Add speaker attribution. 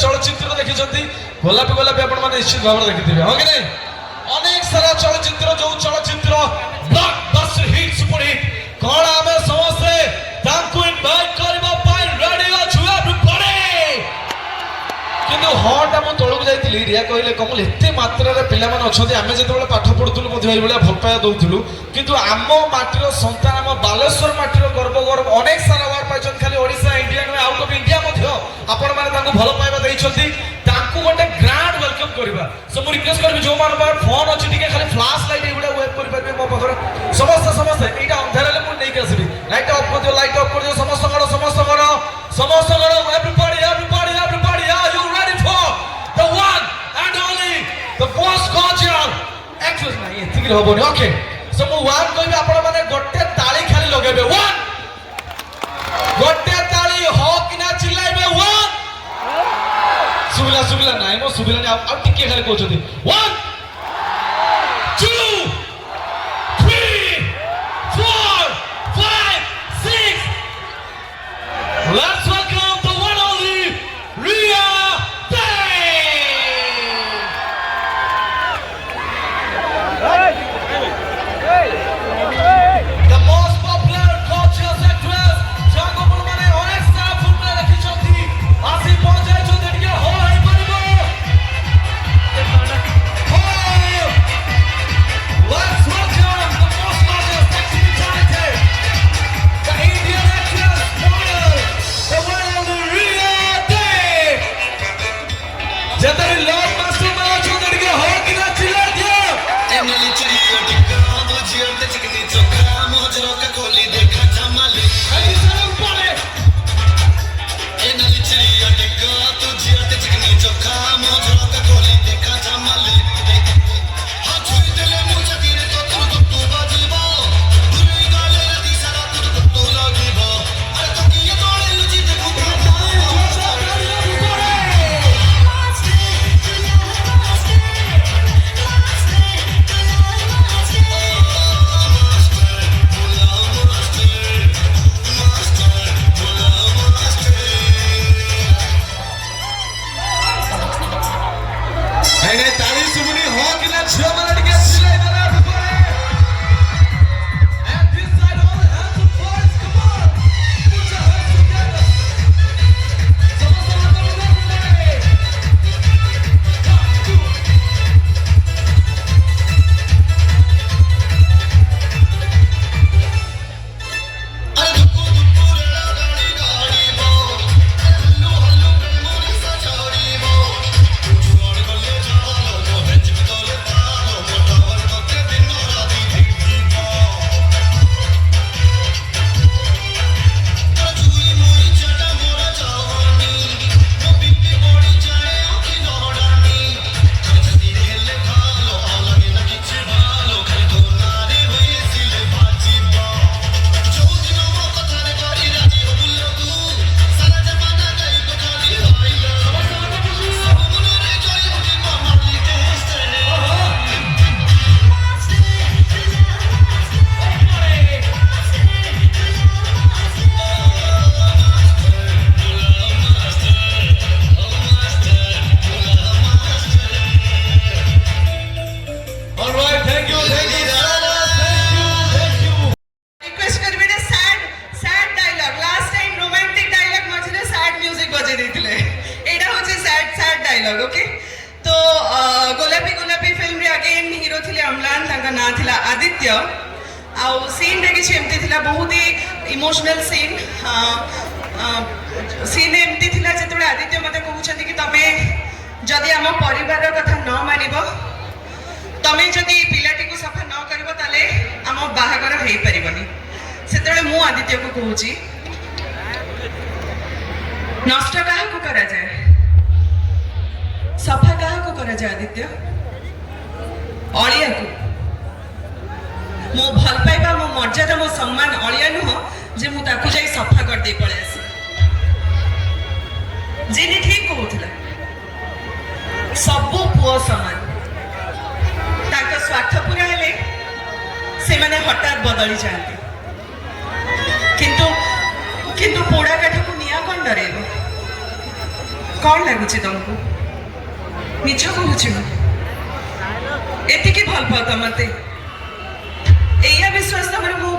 Speaker 1: चलचित्र देखी गोलापी गोलापी आपण माने निश्चित भाव देखिथिबे हो कि नहीं अनेक सारा चलचित्र जो चलचित्र ब्लॉकबस्टर हिट सुपर हिट कोन आमे समस्त तांको इनवाइट करबा पाई रेडी अछु एवरीबॉडी किंतु हटा मु तळक जाईतिली रिया कहले कमल एते मात्रा रे पिला माने अछथि आमे जेते बेले पाठ पढुतलु मधु भाई बेले भपाया दउथलु किंतु आम माटीर संतान आम बालेश्वर माटीर गर्व गर्व अनेक सारा अवार्ड पाइछन खाली ओडिसा इंडिया नो आउट ऑफ इंडिया मध्य आपण माने तांको भलो पाइबा दैछथि तांको गोटे ग्रांड वेलकम करबा सो मु रिक्वेस्ट करबी जो मान पावर फोन अछि टिके खाली फ्लैश लाइट एबुडा वेब करि परबे मो पखर समस्त एटा अंधार ले मु नै के आसीबी लाइट ऑफ कर दियो समस्त करो everybody are you ready for the one and only the first concert actually नहीं एतिक होबोनी ओके सो मु वन कहबी आपण माने गोटे ताली खाली लगेबे वन गोटे ताली हो किना चिल्लाइबे वन सुबिला नाही मो सुबिला ने आ टिके खाली कहउछथि 1 2 3 4 5 6 Let's welcome the one only Ria The most popular conscious actress Jango Purmane onek sara film re rakhichoti asi pahunchai choti टिके हो hai paribo Let's welcome the most gorgeous sexy talented the Indian actress model the one only Ria Day jatari love master mala choti टिके हो kina chilla diyo
Speaker 2: Emily chiriyo tika do jiyo te chikni chokka mojro ka koli dekha jamale
Speaker 1: ai salam pare
Speaker 2: Emily chiriyo tika do jiyo te chikni chokka mojro ka koli dekha jamale ha chui dele muja dire to tu bajibo duri gale rati sara tu lagibo are to kiye tole luchi dekhu
Speaker 1: नहीं ताली सुबनी हो कि ना छह वाला टिके चिल्लाई दे रहा है and this side all hands up boys come on put your hands together
Speaker 2: are dukku re gadi gadi bo hallu hallu mori sa chori bo chor gale jalo mo hech tole talo mo tawar toke dino rati dhikji bo chui moi chata mora jawani mo bipi bodi jaye akhi lodani chati hele khalo alage na kichhe bhalo khali donare hoye sile baji bo jo dino mo kathare kari raji ho bullo tu sara jamana gaibo khali hoila sab munore joy uthi marli testare
Speaker 1: all right thank you thank you
Speaker 3: request करबे ने sad dialogue last time romantic dialogue मझे sad music बजे देथिले एडा होचे sad dialogue okay तो गोलापी film रे अगेन हीरो थिले अम्लान ताका ना थिला आदित्य आउ सीन रे किछ एमती थिला बहुत ही इमोशनल सीन सीन एमती थिला जेतबे आदित्य मते कहउछथि कि तमे जदि हम परिवार कथा न मानिबो तमे जदि पिलाटी को सफा न करिबो ताले हम बाहागर हेई परिबनी सेतबे मु आदित्य को कहउची नष्ट काहा को करा जाए सफा काहा को करा जाए आदित्य अलिया को मो भल पाइबा मो मर्यादा मो सम्मान अलिया नुह जे मु ताकू जाई सफा कर दे पळे आसी जेनी ठीक कहउथिला सबु पुओ समान ताका स्वार्थ पूरा हेले से माने हठात बदली जाते किंतु पोड़ा काठ को निया कौन डरेब କ'ଣ ଲାଗୁଛି ତମକୁ ମିଛ କହୁଛି ମୁଁ ଏତିକି ଭଲ ପାଅ ତ ମତେ ଏଇଆ ବିଶ୍ୱାସ ତମର ମୁଁ